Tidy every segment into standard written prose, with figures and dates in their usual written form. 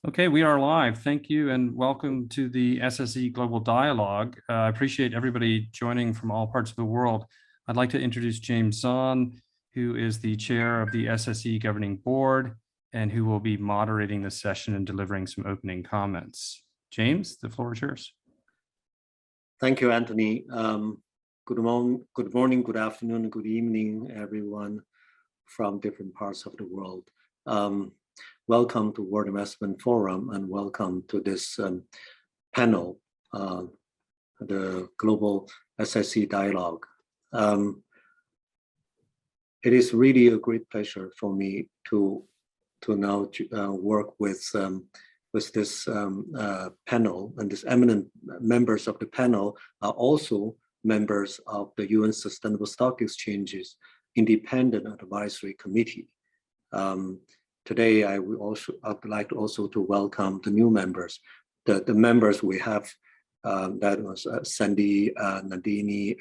Okay, we are live. Thank you and welcome to the SSE Global Dialogue. I appreciate everybody joining from all parts of the world. I'd like to introduce James Zhan, who is the chair of the SSE Governing Board and who will be moderating the session and delivering some opening comments. James, the floor is yours. Thank you, Anthony. Good morning, good afternoon, good evening, everyone from different parts of the world. Welcome to World Investment Forum and welcome to this panel, the Global SSE Dialogue. It is really a great pleasure for me to now work with this panel, and these eminent members of the panel are also members of the UN Sustainable Stock Exchange's Independent Advisory Committee. Today, I'd like also to welcome the new members. The members we have, that was Sandy, Nandini,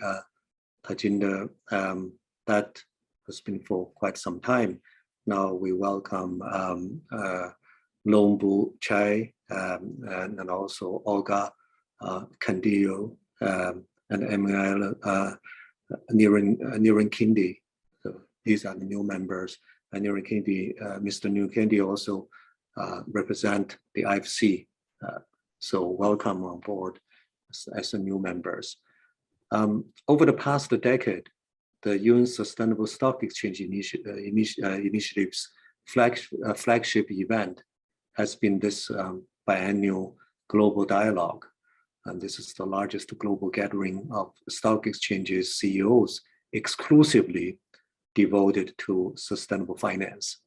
Tajnder, that has been for quite some time. Now we welcome Loh Boon Chye, and also Olga, Cantillo, and Emmanuel Nyirikindi. So these are the new members. And Nyirikindi, Mr. Nyirikindi also represent the IFC. So welcome on board as the new members. Over the past decade, the UN Sustainable Stock Exchange Initiative's flagship event has been this biennial global dialogue. And this is the largest global gathering of stock exchanges CEOs exclusively devoted to sustainable finance.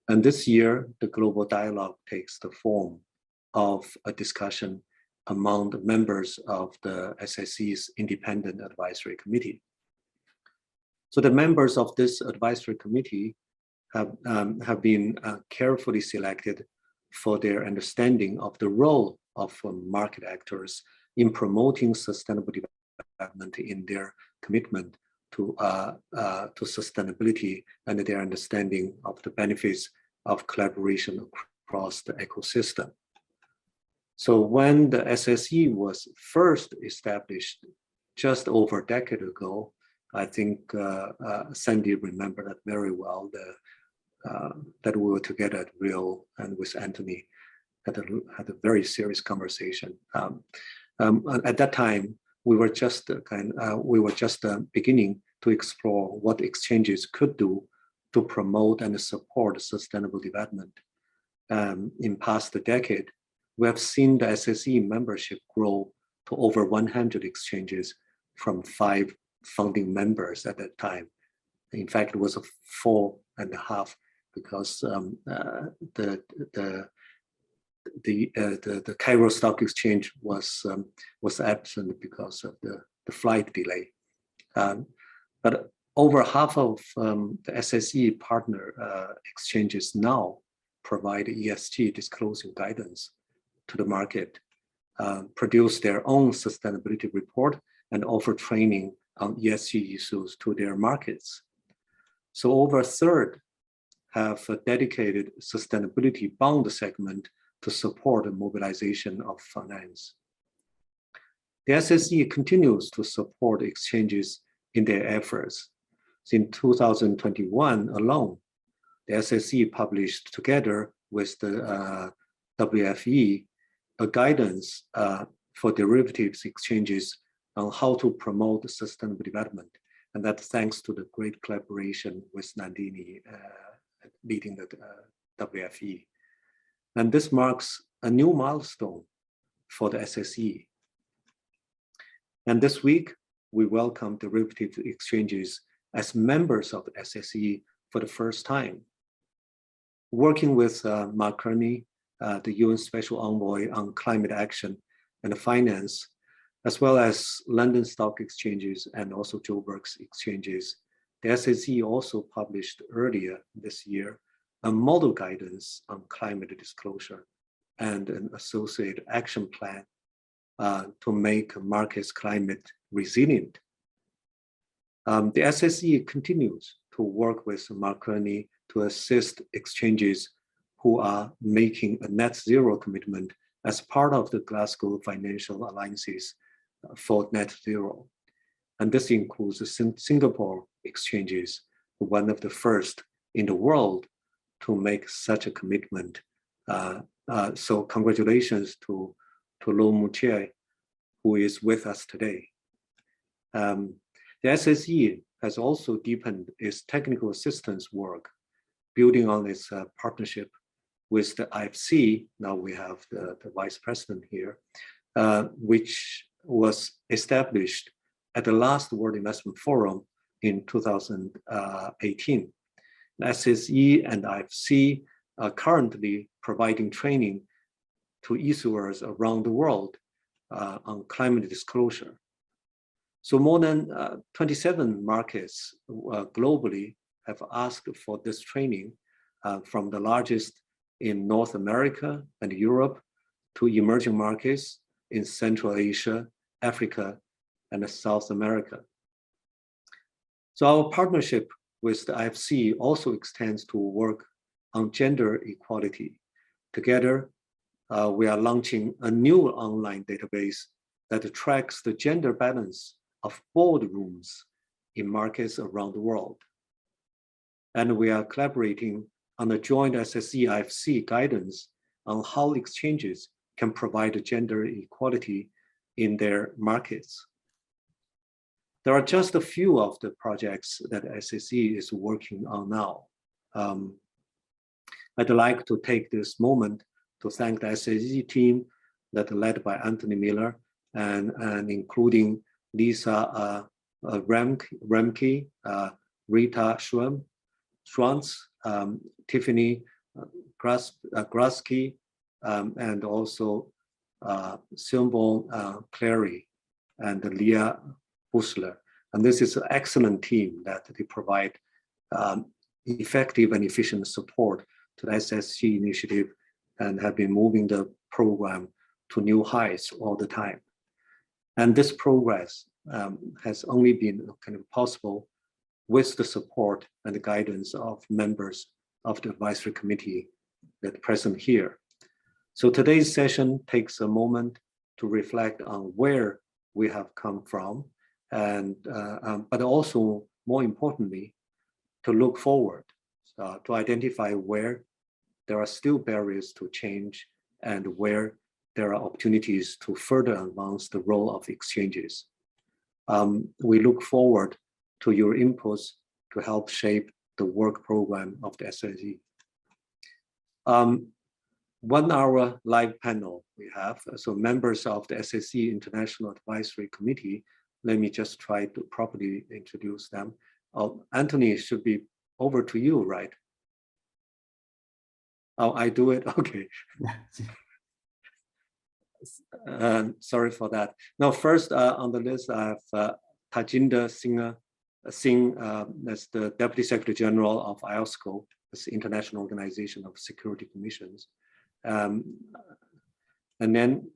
And this year, the global dialogue takes the form of a discussion among the members of the SSE's Independent Advisory Committee. So the members of this advisory committee have been carefully selected for their understanding of the role of market actors in promoting sustainable development in their commitment to sustainability and their understanding of the benefits of collaboration across the ecosystem. So when the SSE was first established just over a decade ago, I think Sandy remembered that very well, that we were together at Rio and with Anthony had a very serious conversation. At that time, we were just beginning to explore what exchanges could do to promote and support sustainable development. In past decade, we have seen the SSE membership grow to over 100 exchanges from 5 founding members at that time. In fact, it was a 4.5 because the Cairo Stock Exchange was absent because of the flight delay. But over half of the SSE partner exchanges now provide ESG disclosure guidance to the market, produce their own sustainability report, and offer training on ESG issues to their markets. So over a third have a dedicated sustainability bond segment to support the mobilization of finance. The SSE continues to support exchanges in their efforts. In 2021 alone, the SSE published together with the WFE a guidance for derivatives exchanges on how to promote sustainable development. And that's thanks to the great collaboration with Nandini leading the WFE. And this marks a new milestone for the SSE. And this week, we welcome derivative exchanges as members of the SSE for the first time. Working with Mark Kearney, the UN Special Envoy on Climate Action and Finance, as well as London Stock Exchanges and also Joburg's exchanges, the SSE also published earlier this year a model guidance on climate disclosure and an associated action plan to make markets climate resilient. The SSE continues to work with Mark Kearney to assist exchanges who are making a net zero commitment as part of the Glasgow Financial Alliances for net zero. And this includes the Singapore exchanges, one of the first in the world to make such a commitment. So congratulations to Loh Boon Chye, who is with us today. The SSE has also deepened its technical assistance work, building on its partnership with the IFC. Now we have the vice president here, which was established at the last World Investment Forum in 2018. SSE and IFC are currently providing training to issuers around the world on climate disclosure. So more than 27 markets globally have asked for this training, from the largest in North America and Europe to emerging markets in Central Asia, Africa, and South America. So our partnership with the IFC also extends to work on gender equality. Together, we are launching a new online database that tracks the gender balance of boardrooms in markets around the world. And we are collaborating on a joint SSE-IFC guidance on how exchanges can provide gender equality in their markets. There are just a few of the projects that SSE is working on now. I'd like to take this moment to thank the SSE team that led by Anthony Miller and including Lisa Remke, Rita Schwantz, Tiffany Grasky, and also Silbon Clary and Leah Busler. And this is an excellent team that they provide effective and efficient support to the SSE initiative and have been moving the program to new heights all the time. And this progress has only been kind of possible with the support and the guidance of members of the advisory committee that present here. So today's session takes a moment to reflect on where we have come from, and but also more importantly, to look forward, to identify where there are still barriers to change and where there are opportunities to further advance the role of exchanges. We look forward to your inputs to help shape the work program of the SSE. 1 hour live panel we have. So members of the SSE International Advisory Committee, let me just try to properly introduce them. Anthony, should be over to you, right? Oh, I do it, okay. Sorry for that. Now, first on the list, I have Tajnder Singh as the Deputy Secretary General of IOSCO, the International Organization of Security Commissions. And then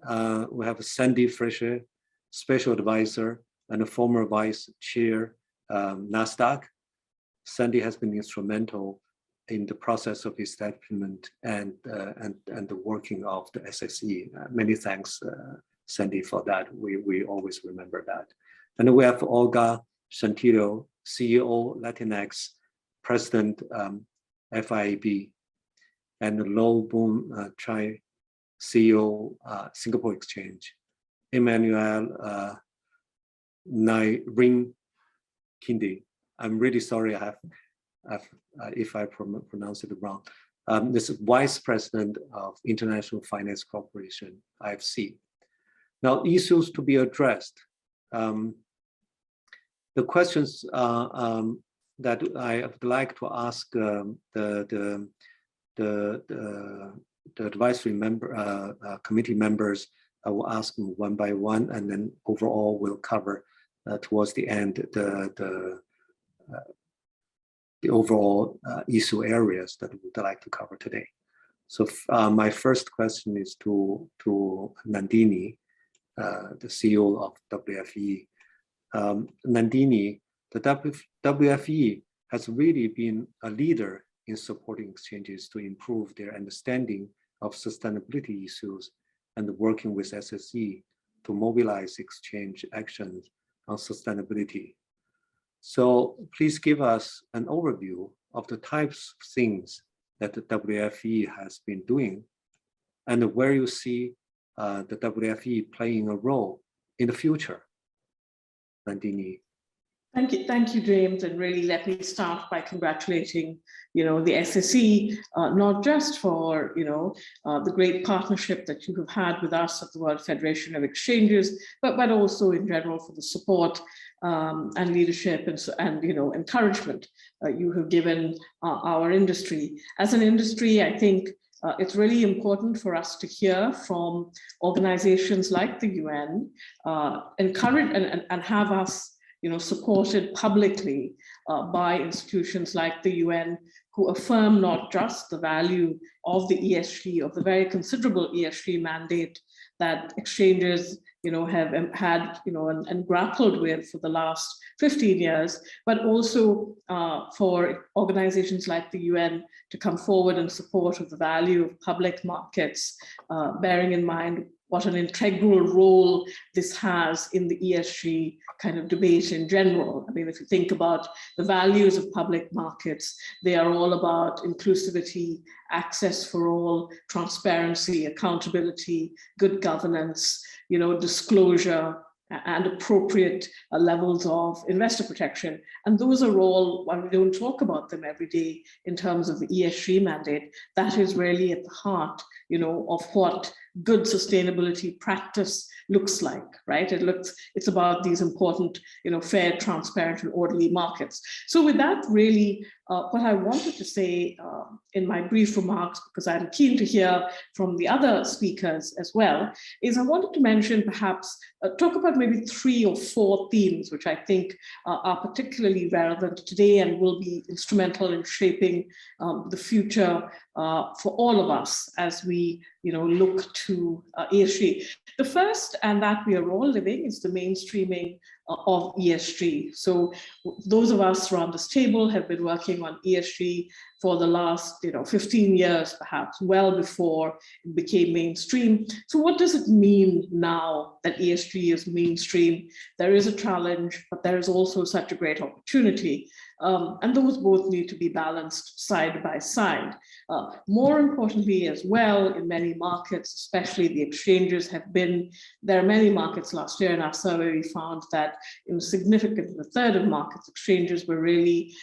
we have Sandy Frucher, Special Advisor and a former Vice Chair, Nasdaq. Sandy has been instrumental in the process of establishment and the working of the SSE. Many thanks, Sandy, for that. We always remember that. And we have Olga Cantillo, CEO, Latinex, President, FIB, and Loh Boon Chye, CEO, Singapore Exchange, Emmanuel Nyirikindi. I'm really sorry if I pronounce it wrong. This is Vice President of International Finance Corporation, IFC. Now, issues to be addressed. The questions that I would like to ask the advisory committee members, I will ask them one by one, and then overall we'll cover towards the end the overall issue areas that we would like to cover today. So my first question is to Nandini, the CEO of WFE. Nandini, the WFE has really been a leader in supporting exchanges to improve their understanding of sustainability issues and working with SSE to mobilize exchange actions on sustainability. So please give us an overview of the types of things that the WFE has been doing and where you see the WFE playing a role in the future. Nandini. Thank you, James. And really, let me start by congratulating, the SSE, not just for, the great partnership that you have had with us at the World Federation of Exchanges, but also in general for the support and leadership and encouragement you have given our industry. As an industry, I think it's really important for us to hear from organizations like the UN, encourage and have us supported publicly by institutions like the UN, who affirm not just the value of the ESG, of the very considerable ESG mandate that exchanges have had and grappled with for the last 15 years, but also for organizations like the UN to come forward in support of the value of public markets, bearing in mind what an integral role this has in the ESG kind of debate in general. I mean, if you think about the values of public markets, they are all about inclusivity, access for all, transparency, accountability, good governance, disclosure, and appropriate levels of investor protection. And those are all, while we don't talk about them every day in terms of the ESG mandate, that is really at the heart, of what good sustainability practice looks like, right? It's about these important, fair, transparent, and orderly markets. So with that, really, what I wanted to say in my brief remarks, because I'm keen to hear from the other speakers as well, is I wanted to mention perhaps, talk about maybe 3 or 4 themes, which I think are particularly relevant today and will be instrumental in shaping the future for all of us as we look to ESG. The first, and that we are all living, is the mainstreaming of ESG. So those of us around this table have been working on ESG for the last 15 years, perhaps, well before it became mainstream. So what does it mean now that ESG is mainstream? There is a challenge, but there is also such a great opportunity. And those both need to be balanced side by side. More importantly as well, in many markets, especially the exchanges there are many markets last year in our survey, we found that a third of markets exchanges were really,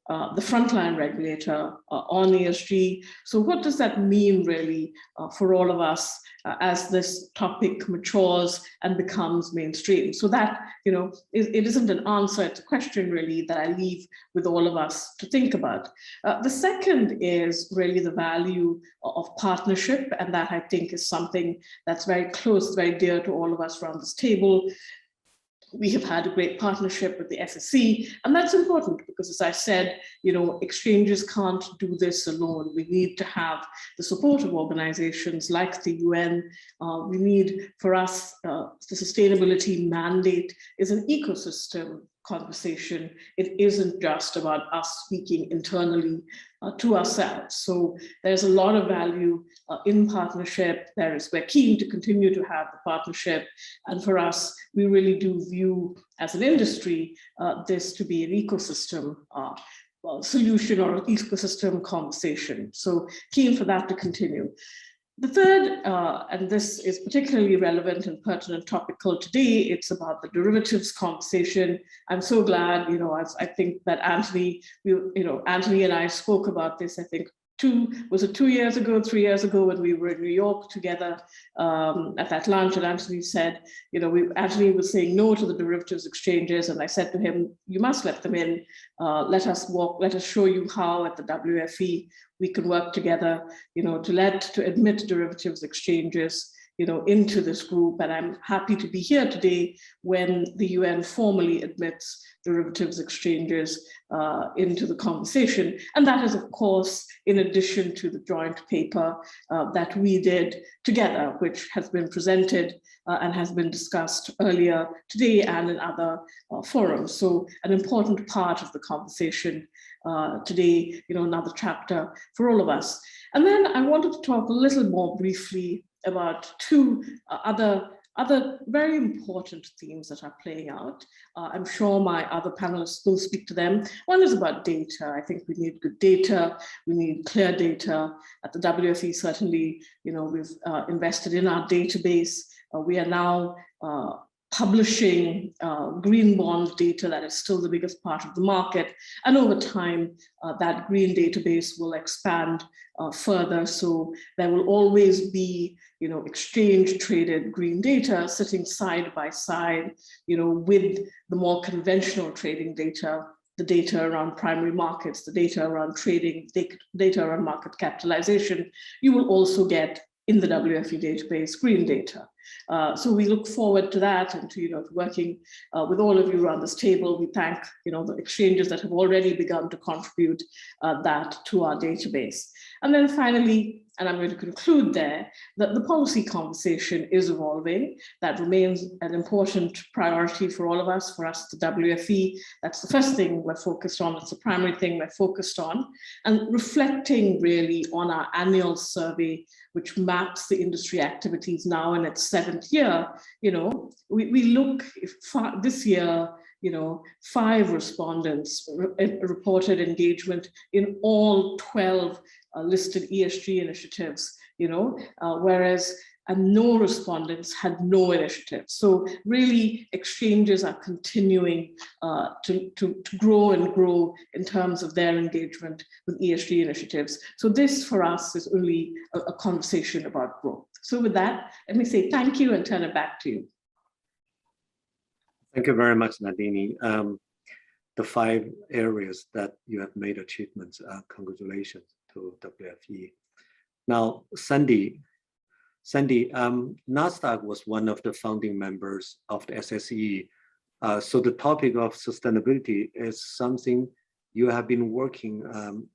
the frontline regulator on ESG. So what does that mean really for all of us as this topic matures and becomes mainstream? So that, it isn't an answer, it's a question really that I leave with all of us to think about. The second is really the value of partnership, and that I think is something that's very close, very dear to all of us around this table. We have had a great partnership with the SSE, and that's important because, as I said, exchanges can't do this alone. We need to have the support of organizations like the UN. We need, for us, the sustainability mandate is an ecosystem conversation. It isn't just about us speaking internally to ourselves. So there's a lot of value in partnership. We're keen to continue to have the partnership. And for us, we really do view as an industry this to be an ecosystem solution or an ecosystem conversation. So keen for that to continue. The third, and this is particularly relevant and pertinent topical today, it's about the derivatives conversation. I'm so glad, I think that Anthony and I spoke about this, I think, 2 years ago, 3 years ago, when we were in New York together at that lunch, and Anthony said, Anthony was saying no to the derivatives exchanges, and I said to him, you must let them in, let us show you how at the WFE we can work together, to admit derivatives exchanges into this group. And I'm happy to be here today when the UN formally admits derivatives exchanges into the conversation. And that is, of course, in addition to the joint paper that we did together, which has been presented and has been discussed earlier today and in other forums. So an important part of the conversation today, another chapter for all of us. And then I wanted to talk a little more briefly about two other very important themes that are playing out. I'm sure my other panelists will speak to them. One is about data. I think we need good data. We need clear data. At the WFE, certainly, we've invested in our database. We are now publishing green bond data that is still the biggest part of the market. And over time, that green database will expand further. So there will always be, exchange traded green data sitting side by side, with the more conventional trading data, the data around primary markets, the data around trading, data around market capitalization. You will also get in the WFE database green data. So we look forward to that and to working with all of you around this table. We thank the exchanges that have already begun to contribute that to our database. And then finally, and I'm going to conclude there, that the policy conversation is evolving. That remains an important priority for all of us, for us, the WFE. That's the first thing we're focused on. It's the primary thing we're focused on. And reflecting really on our annual survey, which maps the industry activities now in its 7th year, we look this year, 5 respondents reported engagement in all 12 listed ESG initiatives, whereas no respondents had no initiatives. So really exchanges are continuing to grow and grow in terms of their engagement with ESG initiatives. So this for us is only a conversation about growth. So with that, let me say thank you and turn it back to you. Thank you very much, Nandini. The 5 areas that you have made achievements, congratulations to WFE. Now, Sandy, Nasdaq was one of the founding members of the SSE. So the topic of sustainability is something you have been working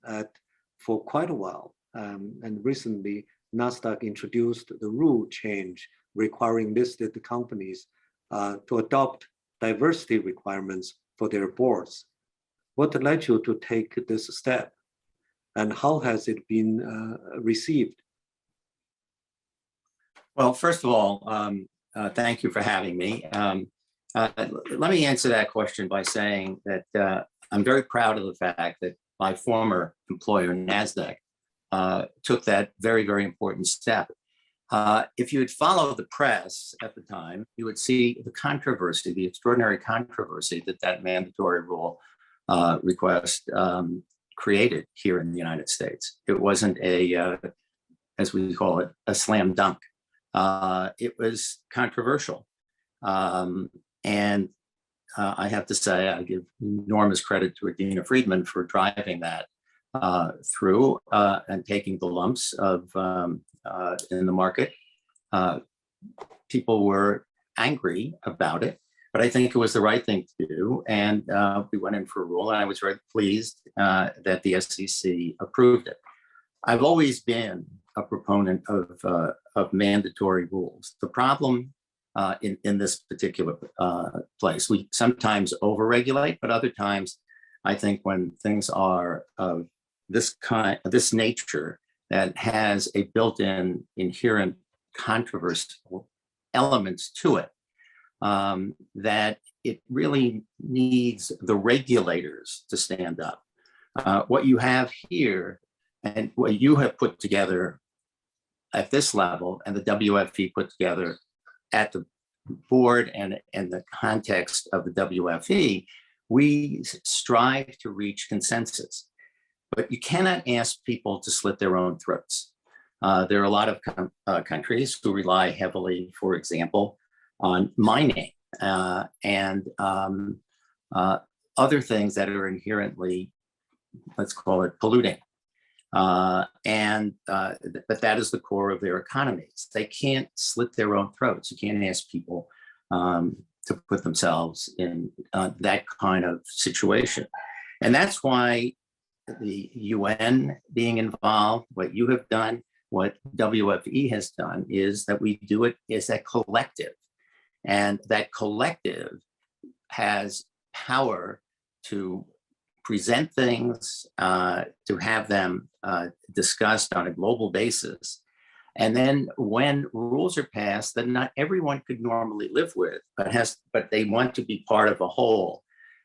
at for quite a while. And recently, Nasdaq introduced the rule change requiring listed companies to adopt diversity requirements for their boards. What led you to take this step? And how has it been received? Well, first of all, thank you for having me. Let me answer that question by saying that I'm very proud of the fact that my former employer, Nasdaq, took that very, very important step. If you had followed the press at the time, you would see the controversy, the extraordinary controversy that mandatory rule request created here in the United States. It wasn't as we call it, a slam dunk. It was controversial. And I have to say, I give enormous credit to Adina Friedman for driving that through and taking the lumps of in the market. People were angry about it, but I think it was the right thing to do. And we went in for a rule, and I was very pleased that the SEC approved it. I've always been a proponent of mandatory rules. The problem in this particular place, we sometimes overregulate, but other times, I think when things are of this nature that has a built-in inherent controversial elements to it, that it really needs the regulators to stand up. What you have here and what you have put together at this level and the WFE put together at the board and the context of the WFE, we strive to reach consensus. But you cannot ask people to slit their own throats. There are a lot of countries who rely heavily, for example, on mining and other things that are inherently, let's call it, polluting. But that is the core of their economies. They can't slit their own throats. You can't ask people to put themselves in that kind of situation. And that's why the UN being involved, what you have done, what WFE has done, is that we do it as a collective. And that collective has power to present things, to have them discussed on a global basis. And then when rules are passed that not everyone could normally live with, but they want to be part of a whole,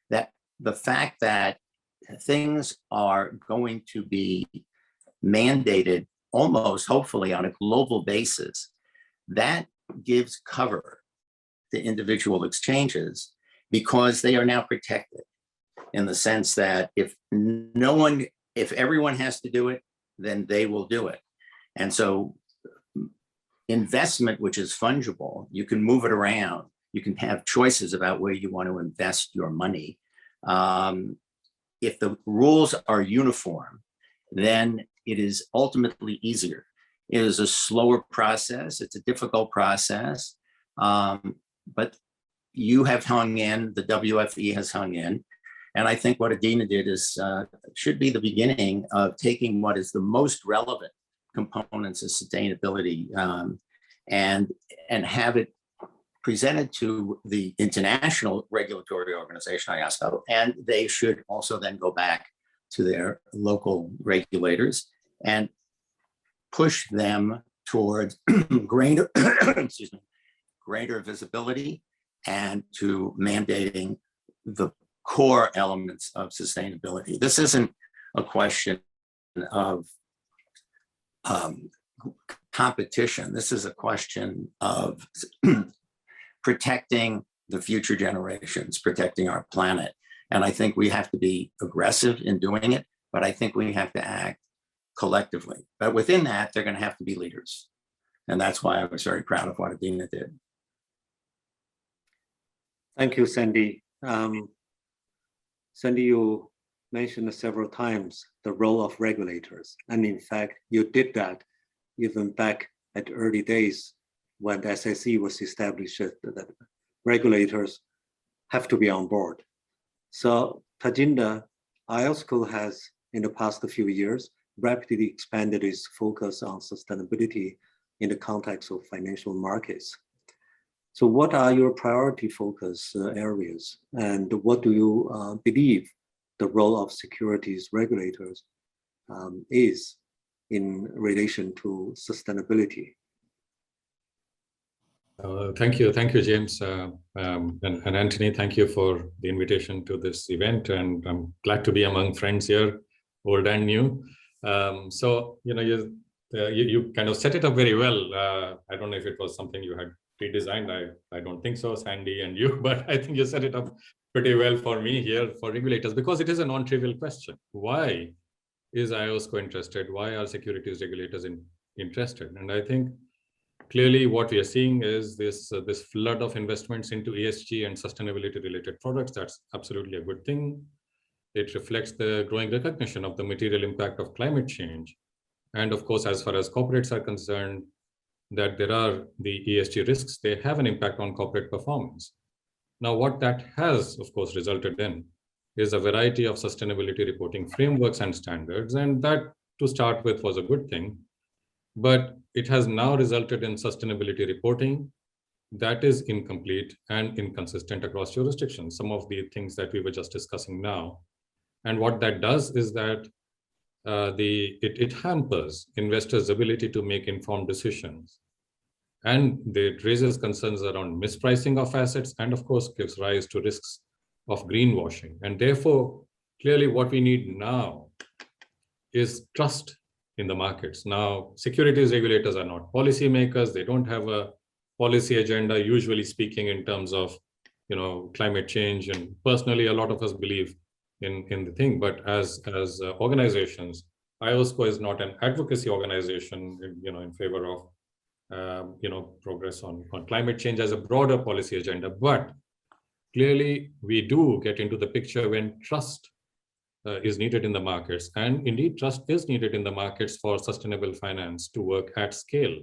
that the fact that things are going to be mandated almost, hopefully, on a global basis, that gives cover to individual exchanges because they are now protected in the sense that if everyone has to do it, then they will do it. And so investment, which is fungible, you can move it around. You can have choices about where you want to invest your money. If the rules are uniform, then it is ultimately easier. It is a slower process. It's a difficult process, but you have hung in, the WFE has hung in. And I think what Adina did is should be the beginning of taking what is the most relevant components of sustainability and have it presented to the international regulatory organization, IOSCO, and they should also then go back to their local regulators and push them towards greater, greater visibility and to mandating the core elements of sustainability. This isn't a question of competition. This is a question of protecting the future generations, protecting our planet. And I think we have to be aggressive in doing it, but I think we have to act collectively. But within that, they're going to have to be leaders. And that's why I was very proud of what Adina did. Thank you, Sandy. Sandy, you mentioned several times the role of regulators. And in fact, you did that even back at early days when the SSE was established, that regulators have to be on board. So Tajnder, IOSCO has, in the past few years, rapidly expanded its focus on sustainability in the context of financial markets. So what are your priority focus areas, and what do you believe the role of securities regulators is in relation to sustainability? Thank you, James, and Anthony. Thank you for the invitation to this event, and I'm glad to be among friends here, old and new. So you kind of set it up very well. I don't know if it was something you had pre-designed. I don't think so, Sandy and you, but I think you set it up pretty well for me here for regulators, because it is a non-trivial question. Why is IOSCO interested? Why are securities regulators interested? And I think clearly what we are seeing is this flood of investments into ESG and sustainability related products. That's absolutely a good thing. It reflects the growing recognition of the material impact of climate change. And of course, as far as corporates are concerned, that there are the ESG risks, they have an impact on corporate performance. Now, what that has, of course, resulted in is a variety of sustainability reporting frameworks and standards. And that, to start with, was a good thing. But it has now resulted in sustainability reporting that is incomplete and inconsistent across jurisdictions, some of the things that we were just discussing now. And what that does is that it hampers investors' ability to make informed decisions. And it raises concerns around mispricing of assets, and of course gives rise to risks of greenwashing. And therefore, clearly what we need now is trust in the markets. Now, securities regulators are not policymakers. They don't have a policy agenda, usually speaking, in terms of climate change. And personally, a lot of us believe in the thing. But as organizations, IOSCO is not an advocacy organization, in favor of progress on climate change as a broader policy agenda. But clearly, we do get into the picture when trust is needed in the markets, and indeed trust is needed in the markets for sustainable finance to work at scale.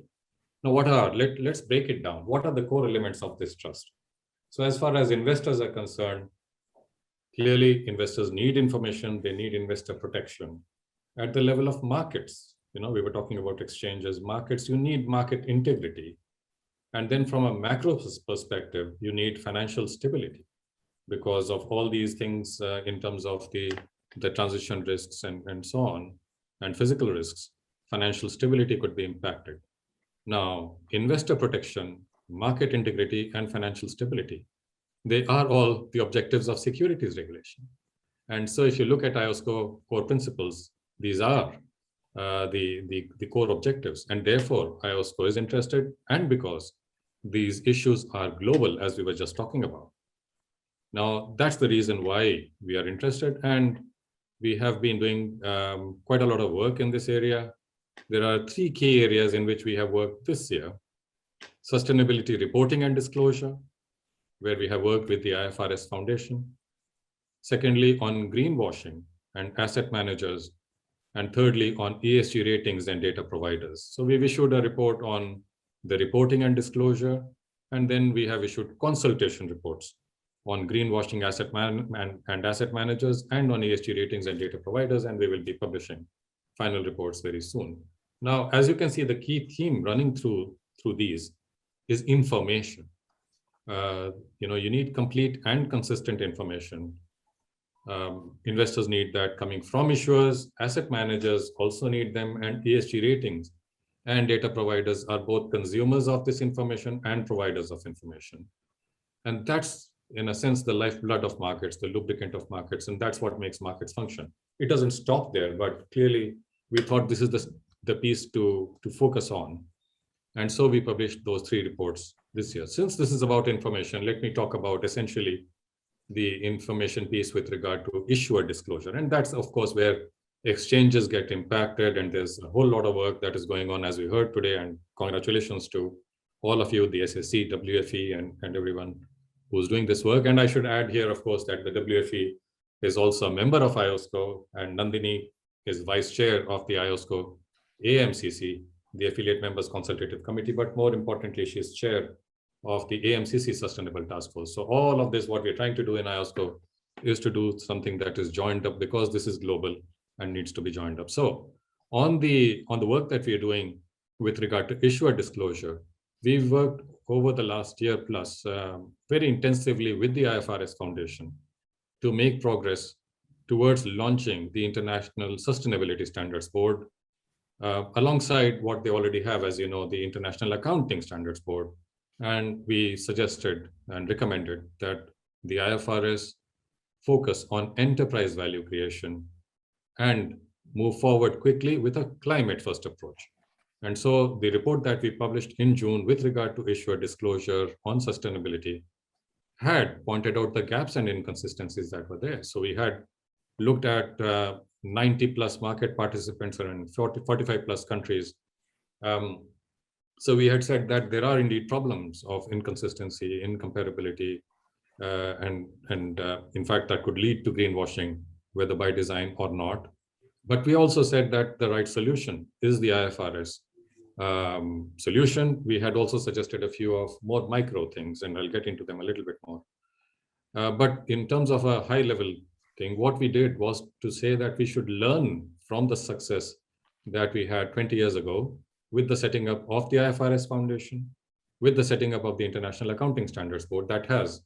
Now, let's break it down. What are the core elements of this trust? So as far as investors are concerned, clearly investors need information, they need investor protection. At the level of markets, we were talking about exchanges, markets, you need market integrity. And then from a macro perspective, you need financial stability because of all these things in terms of the transition risks and so on, and physical risks. Financial stability could be impacted. Now, investor protection, market integrity, and financial stability, they are all the objectives of securities regulation. And so if you look at IOSCO core principles, these are the core objectives. And therefore, IOSCO is interested, and because these issues are global, as we were just talking about. Now, that's the reason why we are interested. And we have been doing quite a lot of work in this area. There are 3 key areas in which we have worked this year. Sustainability reporting and disclosure, where we have worked with the IFRS Foundation. Secondly, on greenwashing and asset managers. And thirdly, on ESG ratings and data providers. So we've issued a report on the reporting and disclosure, and then we have issued consultation reports on greenwashing and asset managers, and on ESG ratings and data providers, and we will be publishing final reports very soon. Now, as you can see, the key theme running through these is information. You need complete and consistent information. Investors need that coming from issuers, asset managers also need them, and ESG ratings and data providers are both consumers of this information and providers of information. And that's, in a sense, the lifeblood of markets, the lubricant of markets, and that's what makes markets function. It doesn't stop there, but clearly we thought this is the piece to focus on. And so we published those 3 reports this year. Since this is about information, let me talk about essentially the information piece with regard to issuer disclosure. And that's, of course, where exchanges get impacted, and there's a whole lot of work that is going on, as we heard today, and congratulations to all of you, the SSE, WFE, and everyone who's doing this work. And I should add here, of course, that the WFE is also a member of IOSCO, and Nandini is vice chair of the IOSCO AMCC, the Affiliate Members Consultative Committee, but more importantly, she is chair of the AMCC Sustainable Task Force. So all of this, what we're trying to do in IOSCO is to do something that is joined up, because this is global and needs to be joined up. So on the work that we are doing with regard to issuer disclosure, we've worked over the last year plus very intensively with the IFRS Foundation to make progress towards launching the International Sustainability Standards Board, alongside what they already have, as you know, the International Accounting Standards Board. And we suggested and recommended that the IFRS focus on enterprise value creation and move forward quickly with a climate-first approach. And so the report that we published in June with regard to issuer disclosure on sustainability had pointed out the gaps and inconsistencies that were there. So we had looked at 90 plus market participants in 45 plus countries. So we had said that there are indeed problems of inconsistency, incomparability, and in fact, that could lead to greenwashing, whether by design or not. But we also said that the right solution is the IFRS solution. We had also suggested a few of more micro things, and I'll get into them a little bit more. But in terms of a high level thing, what we did was to say that we should learn from the success that we had 20 years ago with the setting up of the IFRS Foundation, with the setting up of the International Accounting Standards Board that has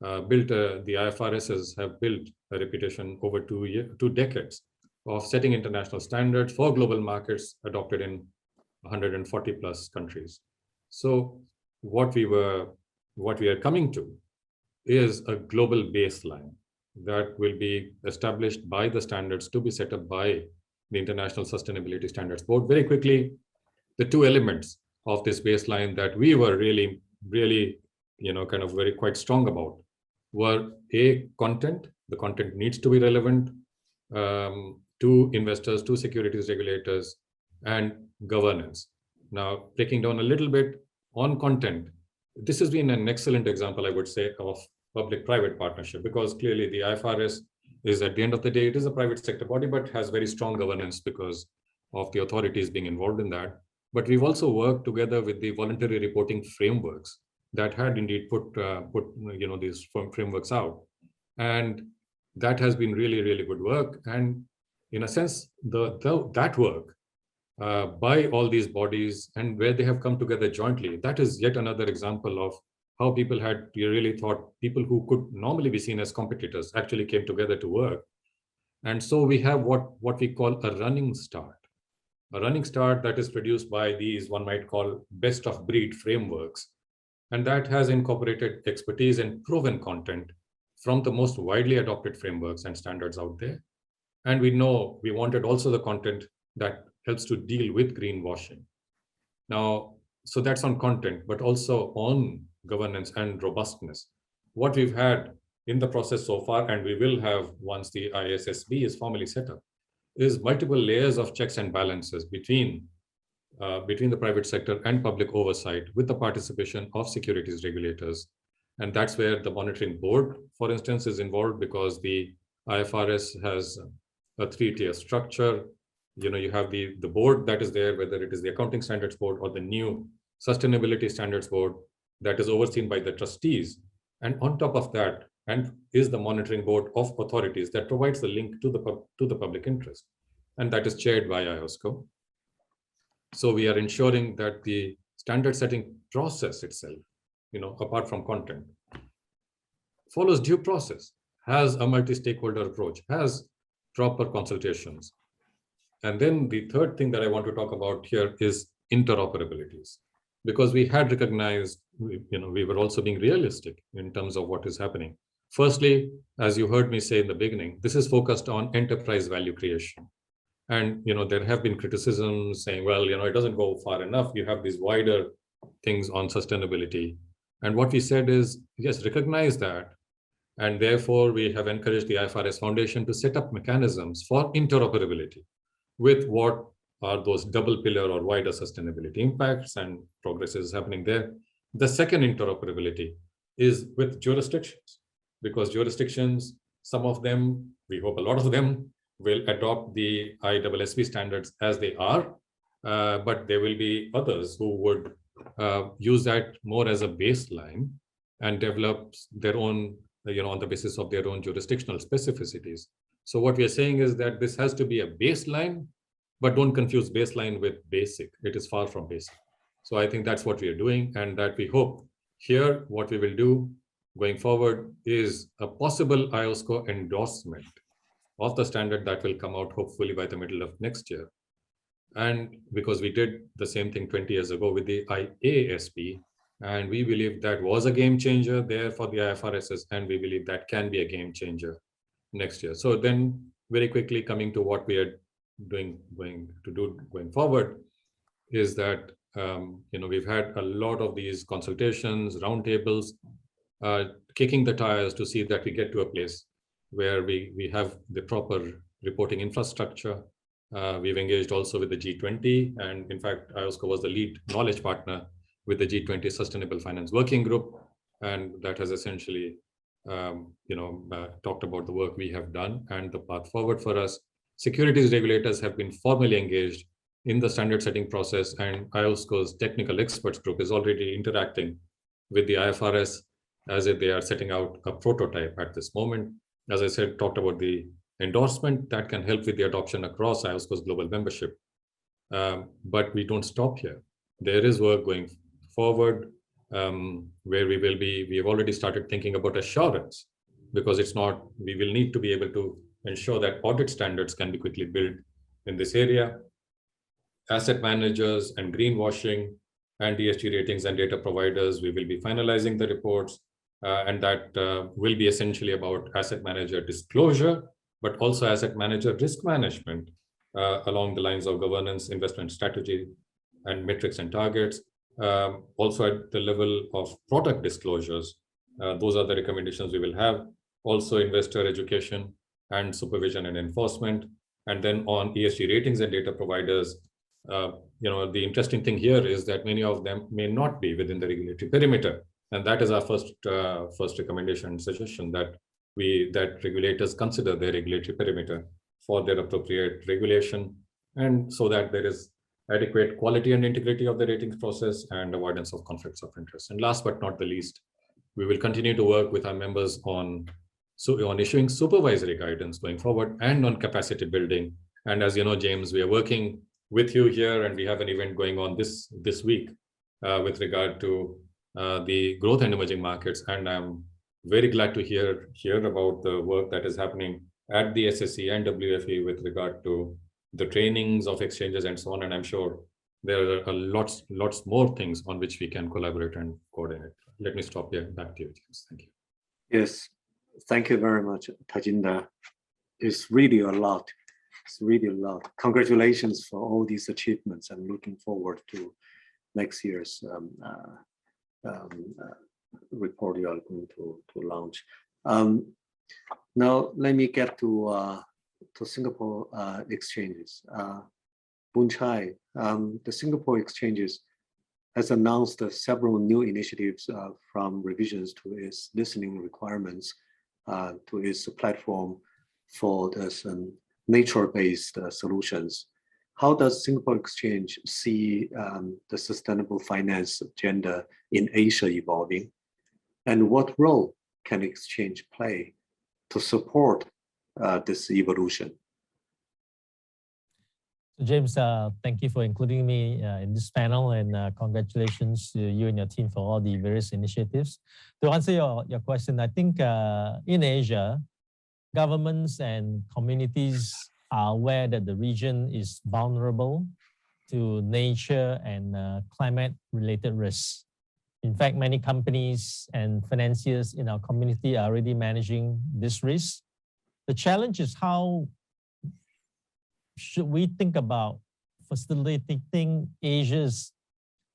built, the IFRSs have built a reputation over 2 decades of setting international standards for global markets adopted in 140 plus countries. So what we are coming to is a global baseline that will be established by the standards to be set up by the International Sustainability Standards Board. Very quickly, the 2 elements of this baseline that we were really, kind of quite strong about were content. The content needs to be relevant to investors, to securities regulators, and governance. Now, breaking down a little bit on content, this has been an excellent example, I would say, of public-private partnership, because clearly the IFRS is at the end of the day, it is a private sector body, but has very strong governance because of the authorities being involved in that. But we've also worked together with the voluntary reporting frameworks that had indeed put these frameworks out. And that has been really, really good work. And in a sense, that work by all these bodies and where they have come together jointly, that is yet another example of how people had really thought people who could normally be seen as competitors actually came together to work. And so we have what we call a running start. A running start that is produced by these, one might call, best of breed frameworks. And that has incorporated expertise and proven content from the most widely adopted frameworks and standards out there. And we know we wanted also the content that helps to deal with greenwashing. Now, so that's on content, but also on governance and robustness. What we've had in the process so far, and we will have once the ISSB is formally set up, is multiple layers of checks and balances between the private sector and public oversight with the participation of securities regulators. And that's where the monitoring board, for instance, is involved, because the IFRS has a 3-tier structure. You have the board that is there, whether it is the accounting standards board or the new sustainability standards board that is overseen by the trustees. And on top of that, and is the monitoring board of authorities that provides the link to the public interest. And that is chaired by IOSCO. So we are ensuring that the standard setting process itself, apart from content, follows due process, has a multi-stakeholder approach, has proper consultations. And then the third thing that I want to talk about here is interoperabilities, because we had recognized, we were also being realistic in terms of what is happening. Firstly, as you heard me say in the beginning, this is focused on enterprise value creation. And there have been criticisms saying, well, it doesn't go far enough. You have these wider things on sustainability. And what we said is, yes, recognize that. And therefore, we have encouraged the IFRS Foundation to set up mechanisms for interoperability with what are those double pillar or wider sustainability impacts, and progress is happening there. The second interoperability is with jurisdictions, because jurisdictions, some of them, we hope a lot of them, will adopt the ISSB standards as they are, but there will be others who would use that more as a baseline and develop their own, on the basis of their own jurisdictional specificities. So what we are saying is that this has to be a baseline, but don't confuse baseline with basic. It is far from basic. So I think that's what we are doing, and that we hope here what we will do going forward is a possible IOSCO endorsement of the standard that will come out hopefully by the middle of next year. And because we did the same thing 20 years ago with the IASB, and we believe that was a game changer there for the IFRSs, and we believe that can be a game changer next year. So then very quickly coming to what we are going forward is that, we've had a lot of these consultations, roundtables, kicking the tires to see that we get to a place where we have the proper reporting infrastructure. We've engaged also with the G20, and in fact, IOSCO was the lead knowledge partner with the G20 Sustainable Finance Working Group, and that has essentially, talked about the work we have done and the path forward for us. Securities regulators have been formally engaged in the standard setting process, and IOSCO's technical experts group is already interacting with the IFRS as if they are setting out a prototype at this moment. As I said, talked about the endorsement that can help with the adoption across IOSCO's global membership. But we don't stop here. There is work going forward where we have already started thinking about assurance, because we will need to be able to ensure that audit standards can be quickly built in this area. Asset managers and greenwashing and ESG ratings and data providers, we will be finalizing the reports. And that will be essentially about asset manager disclosure, but also asset manager risk management along the lines of governance, investment strategy, and metrics and targets. Also at the level of product disclosures, those are the recommendations we will have. Also investor education and supervision and enforcement. And then on ESG ratings and data providers, the interesting thing here is that many of them may not be within the regulatory perimeter. And that is our first recommendation and suggestion, that that regulators consider their regulatory perimeter for their appropriate regulation, and so that there is adequate quality and integrity of the ratings process and avoidance of conflicts of interest. And last but not the least, we will continue to work with our members on issuing supervisory guidance going forward and on capacity building. And as you know, James, we are working with you here, and we have an event going on this week with regard to the growth and emerging markets. And I'm very glad to hear about the work that is happening at the SSE and WFE with regard to the trainings of exchanges and so on. And I'm sure there are lots more things on which we can collaborate and coordinate. Let me stop here. Back to you, James. Thank you. Yes, thank you very much, Tajnder. It's really a lot. It's really a lot. Congratulations for all these achievements. I'm looking forward to next year's report you are going to launch. Now let me get to Singapore exchanges. Boon Chye, the Singapore exchanges has announced several new initiatives from revisions to its listening requirements to its platform for this nature-based solutions. How does Singapore Exchange see the sustainable finance agenda in Asia evolving? And what role can exchange play to support this evolution? James, thank you for including me in this panel, and congratulations to you and your team for all the various initiatives. To answer your question, I think in Asia, governments and communities are aware that the region is vulnerable to nature and climate-related risks. In fact, many companies and financiers in our community are already managing this risk. The challenge is how should we think about facilitating Asia's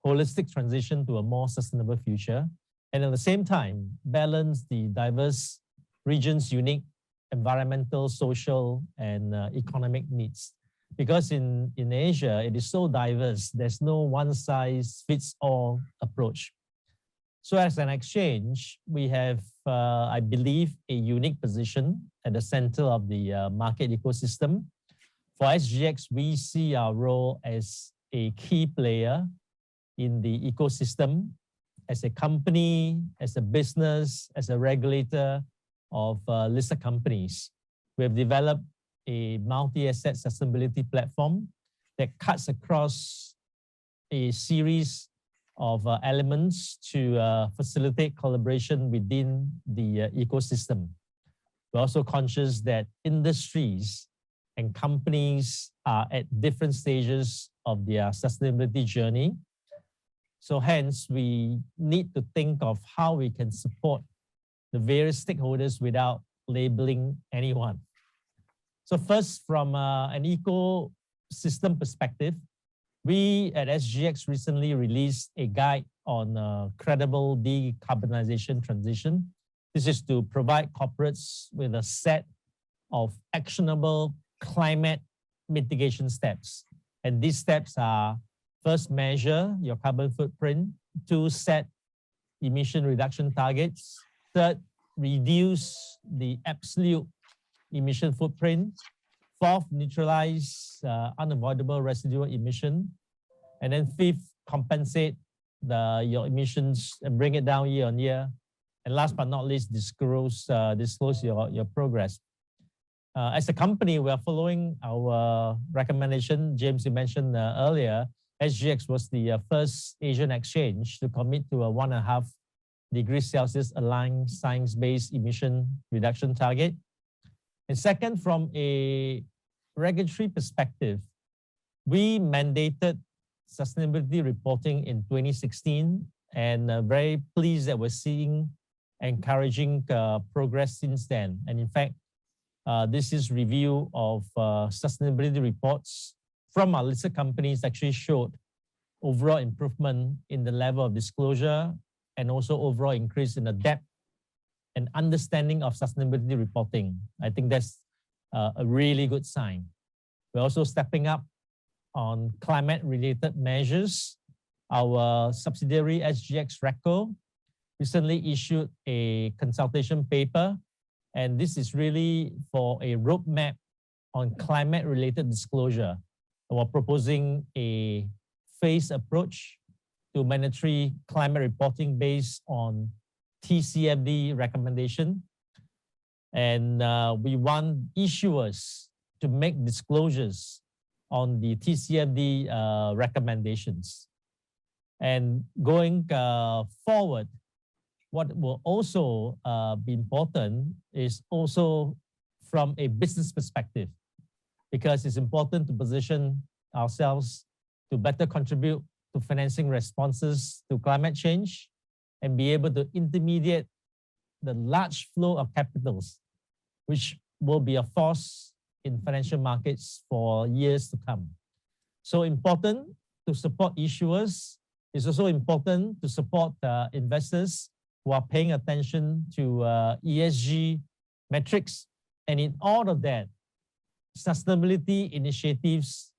holistic transition to a more sustainable future, and at the same time, balance the diverse region's unique environmental, social, and economic needs. Because in Asia, it is so diverse, there's no one-size-fits-all approach. So as an exchange, we have, I believe, a unique position at the center of the market ecosystem. For SGX, we see our role as a key player in the ecosystem, as a company, as a business, as a regulator of listed companies. We have developed a multi-asset sustainability platform that cuts across a series of elements to facilitate collaboration within the ecosystem. We're also conscious that industries and companies are at different stages of their sustainability journey. So hence, we need to think of how we can support the various stakeholders without labeling anyone. So first, from an ecosystem perspective, we at SGX recently released a guide on credible decarbonization transition. This is to provide corporates with a set of actionable climate mitigation steps. And these steps are: first, measure your carbon footprint; two, set emission reduction targets; third, reduce the absolute emission footprint; fourth, neutralize unavoidable residual emission; and then fifth, compensate your emissions and bring it down year on year; and last but not least, disclose your progress. As a company, we are following our recommendation. James, you mentioned earlier, SGX was the first Asian exchange to commit to a 1.5 degrees Celsius aligned science-based emission reduction target. And second, from a regulatory perspective, we mandated sustainability reporting in 2016, and very pleased that we're seeing encouraging progress since then. And in fact, this is review of sustainability reports from our listed companies actually showed overall improvement in the level of disclosure and also overall increase in the depth and understanding of sustainability reporting. I think that's a really good sign. We're also stepping up on climate-related measures. Our subsidiary SGX Reco recently issued a consultation paper And this is really for a roadmap on climate-related disclosure. We're proposing a phased approach to mandatory climate reporting based on TCFD recommendation. And we want issuers to make disclosures on the TCFD recommendations. And going forward, what will also be important is also from a business perspective, because it's important to position ourselves to better contribute to financing responses to climate change and be able to intermediate the large flow of capitals, which will be a force in financial markets for years to come. So important to support issuers. It's also important to support investors who are paying attention to ESG metrics. And in all of that, sustainability initiatives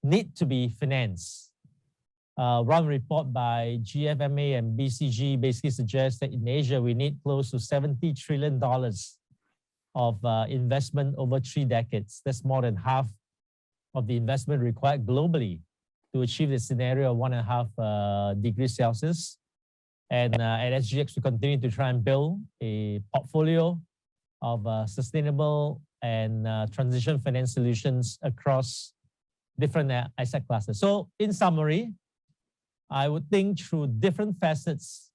need to be financed. One report by GFMA and BCG basically suggests that in Asia, we need close to $70 trillion of investment over 3 decades. That's more than half of the investment required globally to achieve the scenario of 1.5 degrees Celsius. And at SGX, we continue to try and build a portfolio of sustainable and transition finance solutions across different asset classes. So in summary, I would think through different facets,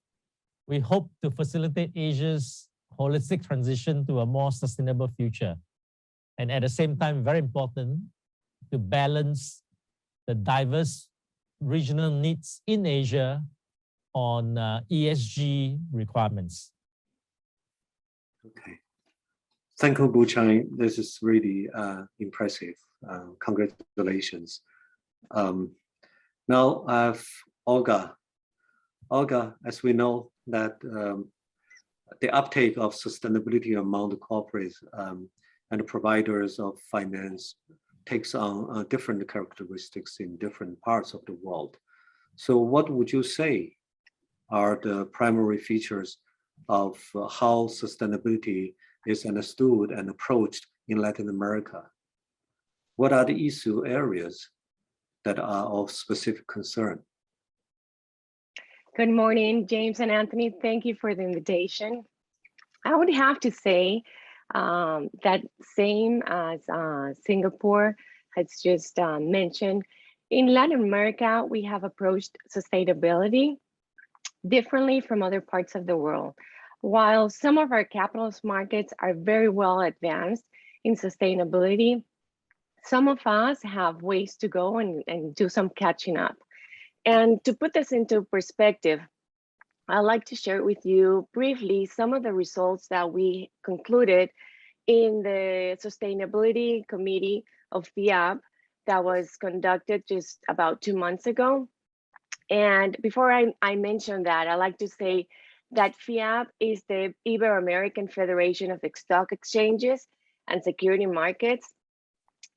we hope to facilitate Asia's holistic transition to a more sustainable future. And at the same time, very important to balance the diverse regional needs in Asia on ESG requirements. Okay. Thank you, Boon Chye. This is really impressive. Congratulations. Now I have Olga. Olga, as we know that the uptake of sustainability among the corporates and the providers of finance takes on different characteristics in different parts of the world. So what would you say are the primary features of how sustainability is understood and approached in Latin America? What are the issue areas that are of specific concern? Good morning, James and Anthony. Thank you for the invitation. I would have to say that same as Singapore has just mentioned, in Latin America, we have approached sustainability differently from other parts of the world. While some of our capital markets are very well advanced in sustainability, some of us have ways to go and do some catching up. And to put this into perspective, I'd like to share with you briefly some of the results that we concluded in the Sustainability Committee of FIAB that was conducted just about 2 months ago. And before I mention that, I'd like to say that FIAB is the Ibero-American Federation of Stock Exchanges and Security Markets.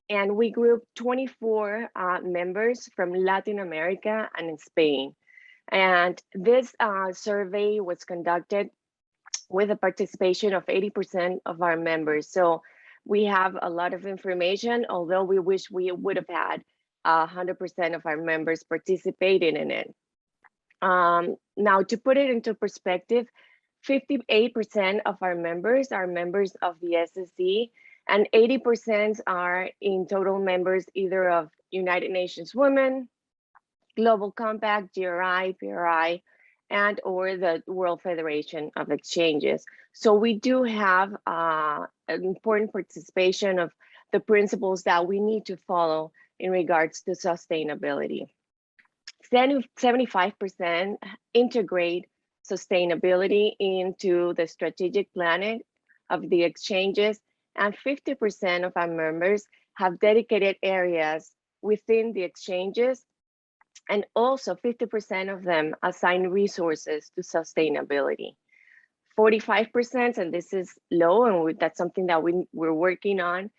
And we grouped 24 members from Latin America and in Spain. And this survey was conducted with a participation of 80% of our members. So we have a lot of information, although we wish we would have had 100% of our members participating in it. Now, to put it into perspective, 58% of our members are members of the SSE, and 80% are in total members either of United Nations Women, Global Compact, GRI, PRI, and or the World Federation of Exchanges. So we do have an important participation of the principles that we need to follow in regards to sustainability. 75% integrate sustainability into the strategic planning of the exchanges, and 50% of our members have dedicated areas within the exchanges, and also 50% of them assign resources to sustainability. 45%, and this is low, and that's something that we're working on,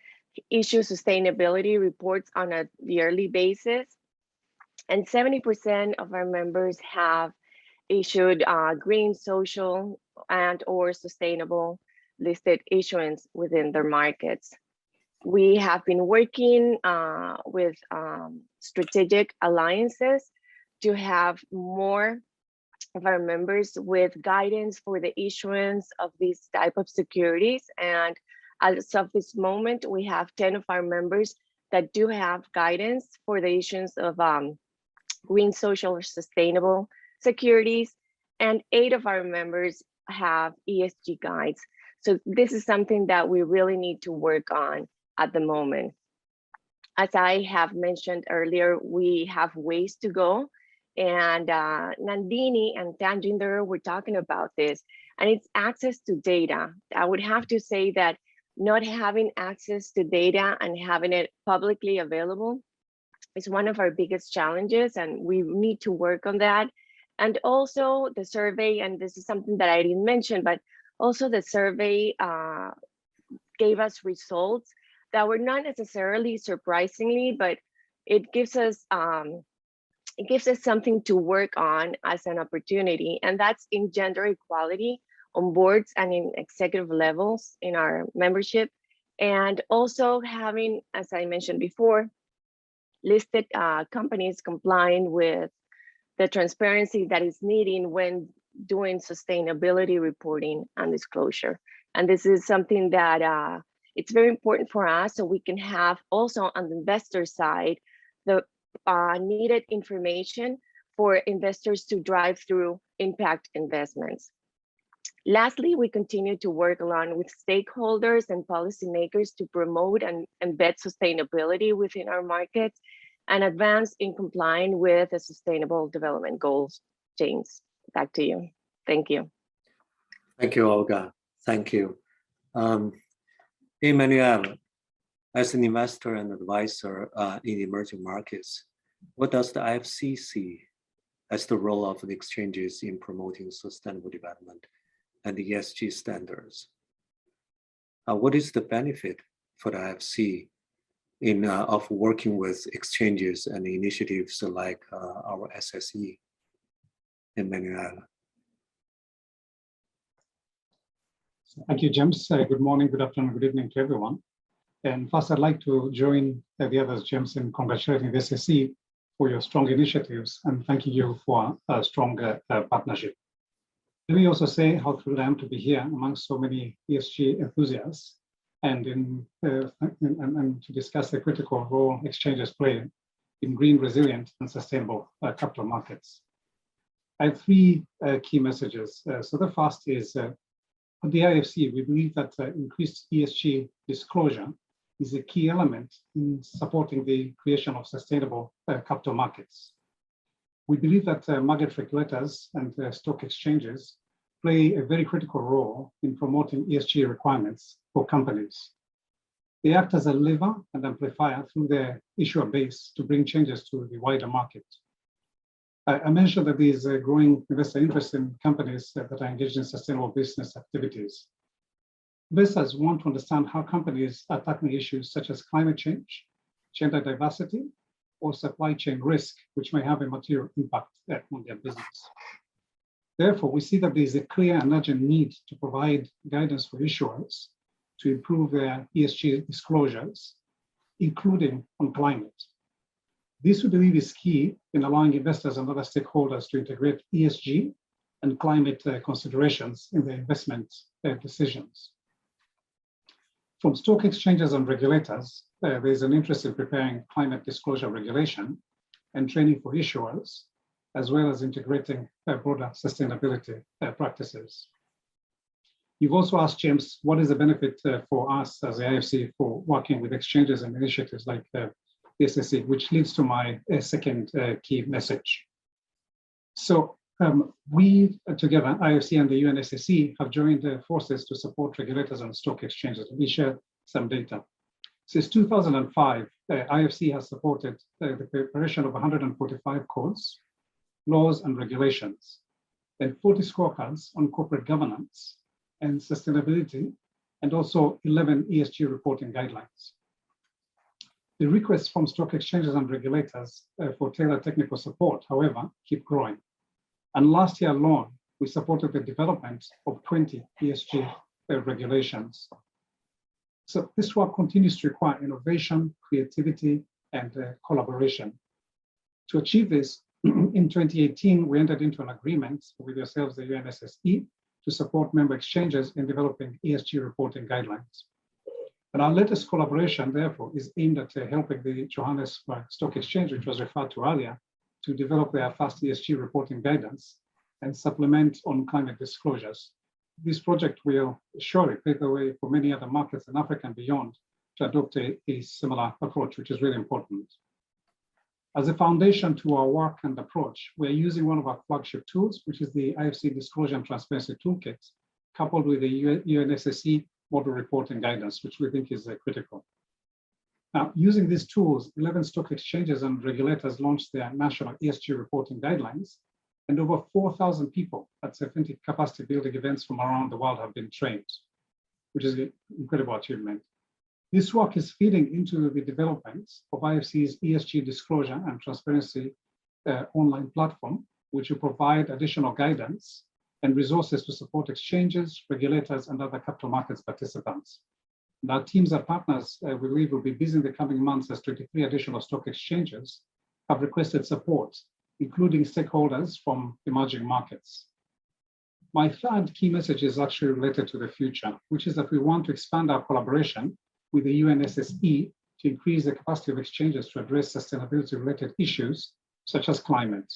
issue sustainability reports on a yearly basis. And 70% of our members have issued green, social, and or sustainable listed issuance within their markets. We have been working with strategic alliances to have more of our members with guidance for the issuance of these type of securities. And as of this moment, we have 10 of our members that do have guidance for the issuance of green, social, or sustainable securities, and 8 of our members have ESG guides. So this is something that we really need to work on at the moment. As I have mentioned earlier, we have ways to go, and Nandini and Tajnder were talking about this, and it's access to data. I would have to say that not having access to data and having it publicly available is one of our biggest challenges, and we need to work on that. And also the survey, and this is something that I didn't mention, but also the survey gave us results that were not necessarily surprisingly, but it gives us something to work on as an opportunity, and that's in gender equality on boards and in executive levels in our membership, and also having, as I mentioned before, listed companies complying with the transparency that is needed when doing sustainability reporting and disclosure. And this is something that it's very important for us, so we can have also on the investor side the needed information for investors to drive through impact investments. Lastly, we continue to work along with stakeholders and policymakers to promote and embed sustainability within our markets and advance in complying with the Sustainable Development Goals. James, back to you. Thank you. Thank you, Olga. Thank you. Emmanuel, as an investor and advisor in emerging markets, what does the IFC see as the role of the exchanges in promoting sustainable development and the ESG standards? What is the benefit for the IFC of working with exchanges and initiatives like our SSE? Emmanuel. Thank you, James. Good morning, good afternoon, good evening to everyone. And first, I'd like to join the others, James, in congratulating the SSE for your strong initiatives and thanking you for a strong partnership. Let me also say how thrilled I am to be here amongst so many ESG enthusiasts and to discuss the critical role exchanges play in green, resilient, and sustainable capital markets. I have 3 key messages. So the first is, at the IFC, we believe that increased ESG disclosure is a key element in supporting the creation of sustainable capital markets. We believe that market regulators and stock exchanges play a very critical role in promoting ESG requirements for companies. They act as a lever and amplifier through their issuer base to bring changes to the wider market. I mentioned that there is a growing investor interest in companies that are engaged in sustainable business activities. Investors want to understand how companies are tackling issues such as climate change, gender diversity, or supply chain risk, which may have a material impact on their business. Therefore, we see that there is a clear and urgent need to provide guidance for issuers to improve their ESG disclosures, including on climate. This, we believe, is key in allowing investors and other stakeholders to integrate ESG and climate considerations in their investment decisions. From stock exchanges and regulators, there is an interest in preparing climate disclosure regulation and training for issuers, as well as integrating broader sustainability practices. You've also asked, James, what is the benefit for us as the IFC for working with exchanges and initiatives like the SSE, which leads to my second key message. So we together, IFC and the UNSSE, have joined forces to support regulators and stock exchanges. We share some data. Since 2005, IFC has supported the preparation of 145 codes, laws and regulations, and 40 scorecards on corporate governance and sustainability, and also 11 ESG reporting guidelines. The requests from stock exchanges and regulators for tailored technical support, however, keep growing. And last year alone, we supported the development of 20 ESG regulations. So this work continues to require innovation, creativity, and collaboration. To achieve this, in 2018, we entered into an agreement with yourselves, the UNSSE, to support member exchanges in developing ESG reporting guidelines. And our latest collaboration, therefore, is aimed at helping the Johannesburg Stock Exchange, which was referred to earlier, to develop their fast ESG reporting guidance and supplement on climate disclosures. This project will surely pave the way for many other markets in Africa and beyond to adopt a similar approach, which is really important. As a foundation to our work and approach, we're using one of our flagship tools, which is the IFC Disclosure and Transparency Toolkit, coupled with the UNSSE Model Reporting Guidance, which we think is critical. Now, using these tools, 11 stock exchanges and regulators launched their national ESG reporting guidelines, and over 4,000 people at 70 capacity building events from around the world have been trained, which is an incredible achievement. This work is feeding into the development of IFC's ESG disclosure and transparency online platform, which will provide additional guidance and resources to support exchanges, regulators, and other capital markets participants. And our teams and partners, we believe, will be busy in the coming months as 23 additional stock exchanges have requested support, including stakeholders from emerging markets. My third key message is actually related to the future, which is that we want to expand our collaboration with the UNSSE to increase the capacity of exchanges to address sustainability-related issues, such as climate.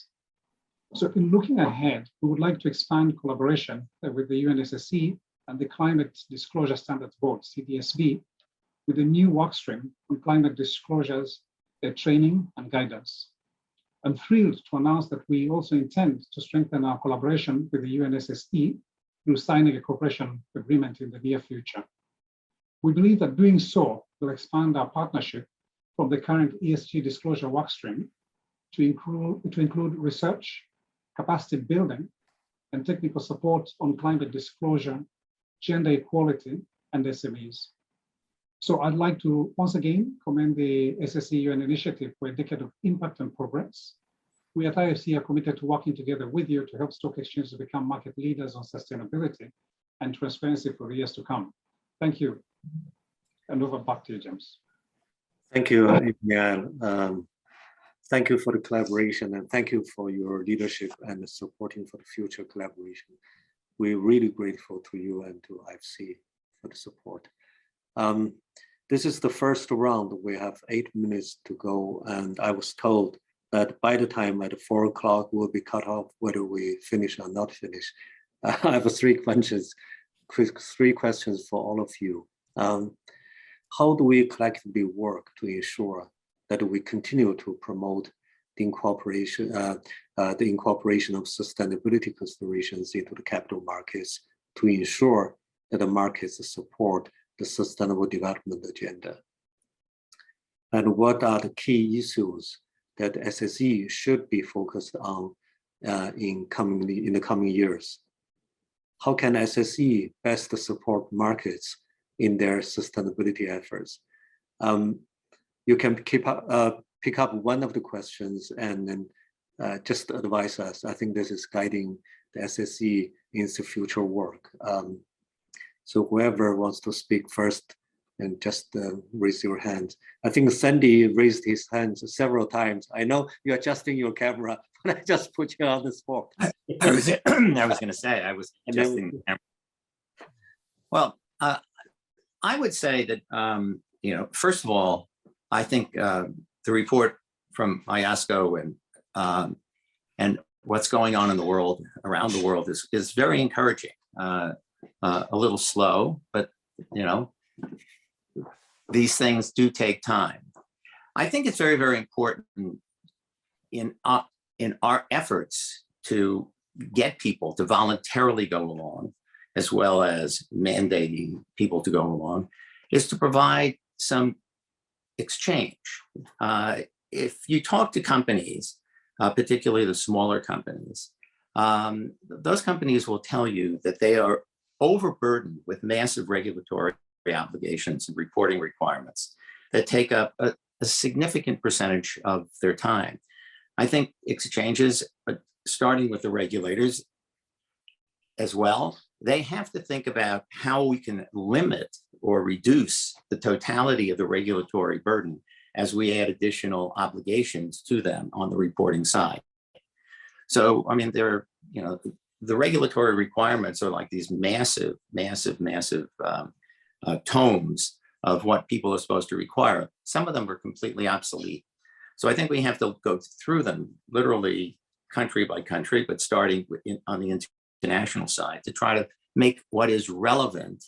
So in looking ahead, we would like to expand collaboration with the UNSSE and the Climate Disclosure Standards Board, CDSB, with a new workstream on climate disclosures, training, and guidance. I'm thrilled to announce that we also intend to strengthen our collaboration with the UNSSE through signing a cooperation agreement in the near future. We believe that doing so will expand our partnership from the current ESG disclosure workstream to include research, capacity building, and technical support on climate disclosure, gender equality, and SMEs. So I'd like to once again commend the SSE UN initiative for a decade of impact and progress. We at IFC are committed to working together with you to help stock exchanges become market leaders on sustainability and transparency for the years to come. Thank you. And over back to you, James. Thank you, Emmanuel. Thank you for the collaboration, and thank you for your leadership and supporting for the future collaboration. We're really grateful to you and to IFC for the support. This is the first round. We have 8 minutes to go, and I was told that by the time at 4 o'clock we'll be cut off whether we finish or not finish. I have 3 questions for all of you. How do we collectively work to ensure that we continue to promote the incorporation of sustainability considerations into the capital markets to ensure that the markets support the sustainable development agenda? And what are the key issues that SSE should be focused on in the coming years? How can SSE best support markets in their sustainability efforts? You can pick up one of the questions and then just advise us. I think this is guiding the SSE in its future work. So whoever wants to speak first, and just raise your hand. I think Sandy raised his hand several times. I know you're adjusting your camera, but I just put you on the spot. I was going to say, I was adjusting the camera. Well, I would say that, first of all, I think the report from IOSCO and what's going on in the world, around the world, is very encouraging. A little slow, but these things do take time. I think it's very, very important in our efforts to get people to voluntarily go along, as well as mandating people to go along, is to provide some exchange. If you talk to companies, particularly the smaller companies, those companies will tell you that they are overburdened with massive regulatory obligations and reporting requirements that take up a significant percentage of their time. I think exchanges, starting with the regulators as well, they have to think about how we can limit or reduce the totality of the regulatory burden as we add additional obligations to them on the reporting side. So, I mean, the regulatory requirements are like these massive tomes of what people are supposed to require. Some of them are completely obsolete. So I think we have to go through them literally country by country, but starting on the international side to try to make what is relevant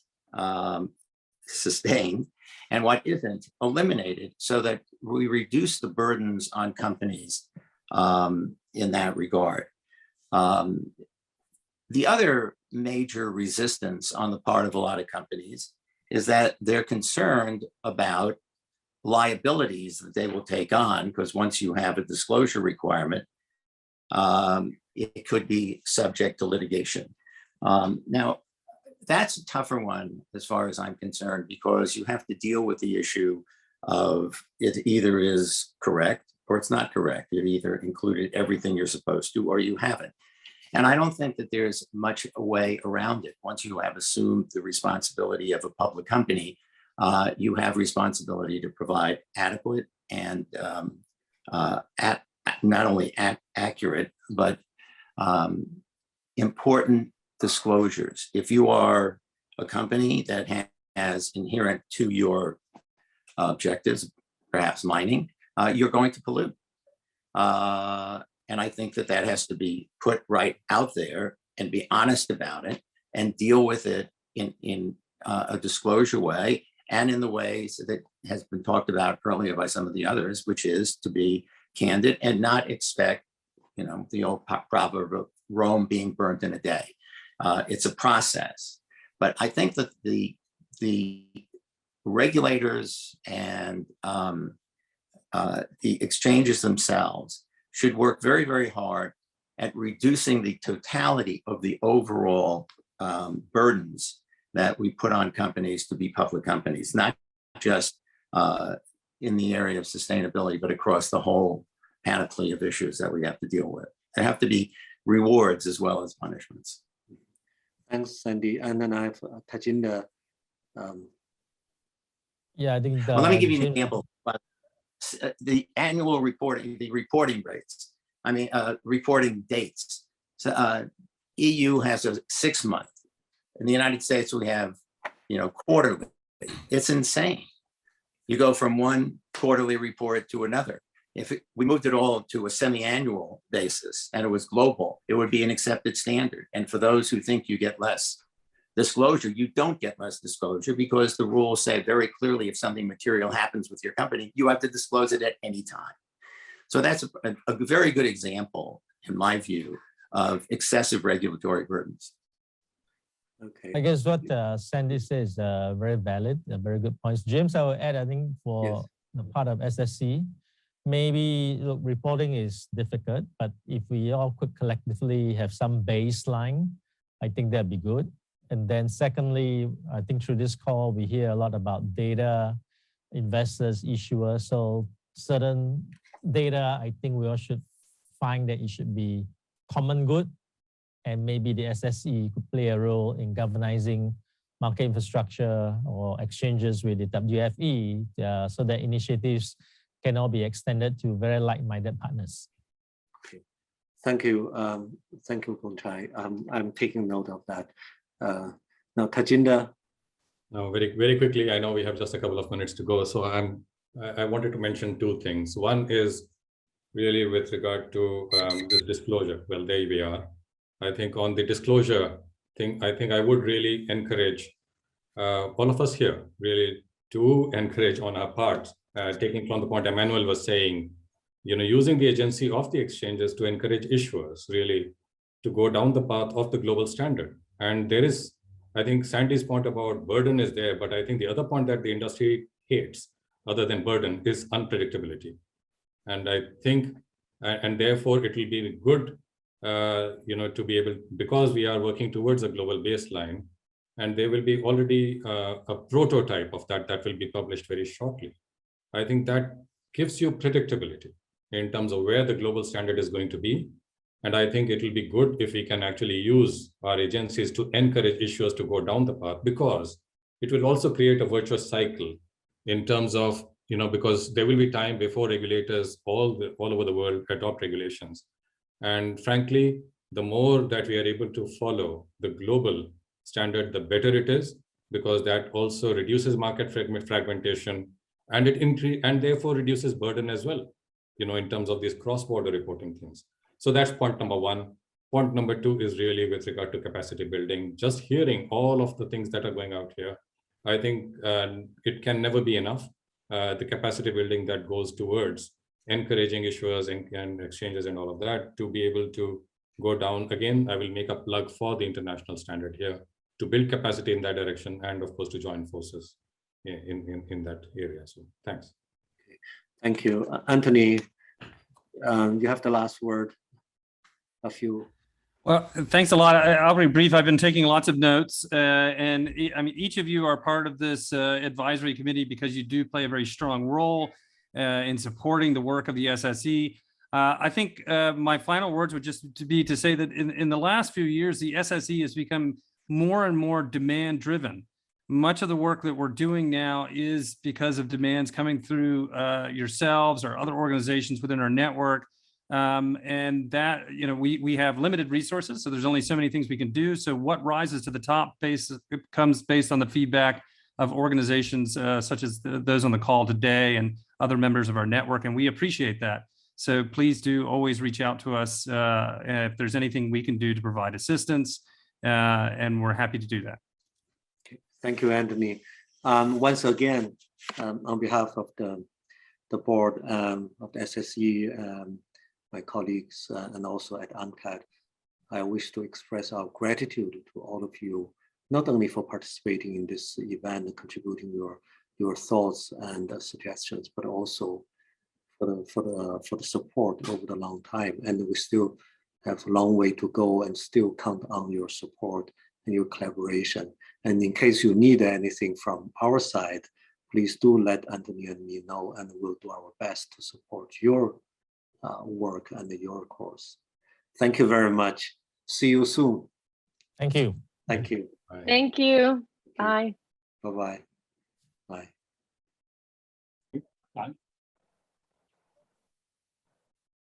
sustained and what isn't eliminated, so that we reduce the burdens on companies in that regard. The other major resistance on the part of a lot of companies is that they're concerned about liabilities that they will take on, because once you have a disclosure requirement, it could be subject to litigation. Now, that's a tougher one as far as I'm concerned, because you have to deal with the issue of it either is correct or it's not correct. It either included everything you're supposed to or you haven't. And I don't think that there's much a way around it. Once you have assumed the responsibility of a public company, you have responsibility to provide adequate and not only accurate, but important disclosures. If you are a company that has inherent to your objectives, perhaps mining, you're going to pollute. And I think that that has to be put right out there and be honest about it and deal with it in a disclosure way and in the ways that has been talked about earlier by some of the others, which is to be candid and not expect, the old proverb of Rome being burnt in a day. It's a process. But I think that the regulators and the exchanges themselves should work very, very hard at reducing the totality of the overall burdens that we put on companies to be public companies, not just in the area of sustainability, but across the whole panoply of issues that we have to deal with. There have to be rewards as well as punishments. Thanks, Sandy. And then I have Tajnder. Yeah, I think. Well, let me give you an example. The annual reporting, the reporting rates, reporting dates. So EU has a 6-month. In the United States, we have, quarterly. It's insane. You go from one quarterly report to another. If we moved it all to a semi-annual basis and it was global, it would be an accepted standard. And for those who think you get less disclosure, you don't get less disclosure, because the rules say very clearly if something material happens with your company, you have to disclose it at any time. So that's a very good example, in my view, of excessive regulatory burdens. Okay. I guess what Sandy says very valid, very good points. James, I will add, I think for the part of SSE, maybe look, reporting is difficult, but if we all could collectively have some baseline, I think that'd be good. And then secondly, I think through this call, we hear a lot about data, investors, issuers. So certain data, I think we all should find that it should be common good. And maybe the SSE could play a role in governing market infrastructure or exchanges with the WFE so that initiatives can all be extended to very like-minded partners. Okay. Thank you. Thank you, Boon Chye. I'm taking note of that. Now, Tajnder. Now, very, very quickly, I know we have just a couple of minutes to go. So I wanted to mention 2 things. One is really with regard to this disclosure. Well, there we are. I think on the disclosure thing, I think I would really encourage all of us here really to encourage on our part, taking from the point Emmanuel was saying, using the agency of the exchanges to encourage issuers really to go down the path of the global standard. And there is, I think Sandy's point about burden is there, but I think the other point that the industry hates, other than burden, is unpredictability. And I think, and therefore it will be good, to be able, because we are working towards a global baseline, and there will be already a prototype of that will be published very shortly. I think that gives you predictability in terms of where the global standard is going to be. And I think it will be good if we can actually use our agencies to encourage issuers to go down the path, because it will also create a virtuous cycle in terms of, because there will be time before regulators all over the world adopt regulations. And frankly, the more that we are able to follow the global standard, the better it is, because that also reduces market fragmentation, and and therefore reduces burden as well, in terms of these cross-border reporting things. So that's point number one. Point number two is really with regard to capacity building. Just hearing all of the things that are going out here, I think it can never be enough. The capacity building that goes towards encouraging issuers and exchanges and all of that to be able to go down. Again, I will make a plug for the international standard here to build capacity in that direction, and of course to join forces in that area. So thanks. Thank you. Anthony, you have the last word. Well, thanks a lot. I'll be brief. I've been taking lots of notes, and I mean, each of you are part of this advisory committee because you do play a very strong role in supporting the work of the SSE. I think my final words would just be to say that in the last few years, the SSE has become more and more demand driven. Much of the work that we're doing now is because of demands coming through yourselves or other organizations within our network. And that, we have limited resources, so there's only so many things we can do. So what rises to the top comes based on the feedback of organizations such as those on the call today and other members of our network, and we appreciate that. So please do always reach out to us if there's anything we can do to provide assistance, and we're happy to do that. Okay. Thank you, Anthony. Once again, on behalf of the board of the SSE, my colleagues, and also at UNCTAD, I wish to express our gratitude to all of you, not only for participating in this event and contributing your thoughts and suggestions, but also for the support over the long time. And we still have a long way to go, and still count on your support and your collaboration. And in case you need anything from our side, please do let Anthony and me know, and we'll do our best to support your work and your course. Thank you very much. See you soon. Thank you. Thank you. Bye. Thank you. Bye. Bye-bye.